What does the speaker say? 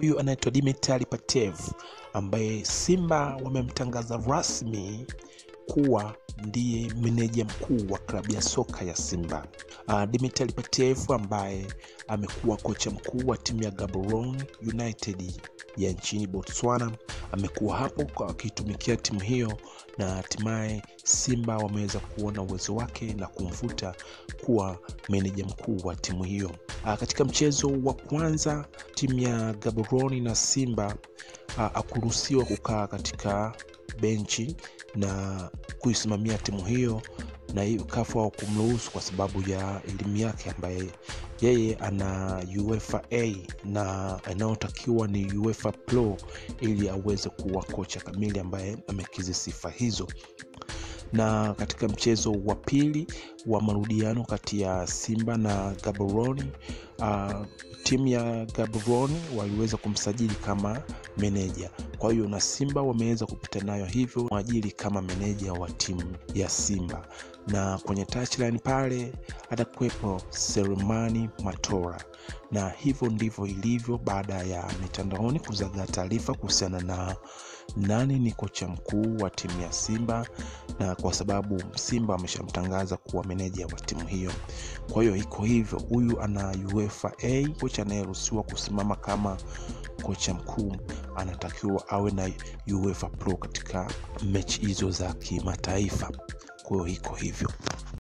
Huyu anaitwa Dimitar Patev ambaye Simba wamemtangaza rasmi kuwa ndiye meneja mkuu wa klabu ya soka ya Simba. Dimitar Patev ambaye amekuwa kocha mkuu wa timu ya Gaborone United ya nchini Botswana amekuwa hapo akitumikia timu hiyo, na hatimaye Simba wameweza kuona uwezo wake na kumvuta kuwa meneja mkuu wa timu hiyo. Katika mchezo wa kwanza timu ya Gaborone na Simba akuruhusiwa kukaa katika benchi na kuisimamia timu hiyo, na hiyo CAF kumruhusu kwa sababu ya elimu yake ambaye yeye ana UEFA A na anayotakiwa ni UEFA Pro ili aweze kuwa kocha kamili ambaye amekizi sifa hizo. Na katika mchezo wa pili wa marudiano kati ya Simba na Gaborone, timu ya Gaborone waliweza kumsajili kama meneja. Kwa hiyo na Simba wameweza kupita nayo hivyo mwajili kama meneja wa timu ya Simba. Na kwenye touchline pale atakuwepo Selemani Matola. Na hivyo ndivyo ilivyo baada ya mitandaoni kuzagaa taarifa kuhusiana na nani ni kocha mkuu wa timu ya Simba, na kwa sababu Simba ameshamtangaza kuwa meneja wa timu hiyo. Kwa hiyo iko hivyo, huyu ana UEFA A, kocha anayeruhusiwa kusimama kama kocha mkuu anatakiwa awe na UEFA Pro katika mechi hizo za kimataifa. Kwa hiyo iko hivyo.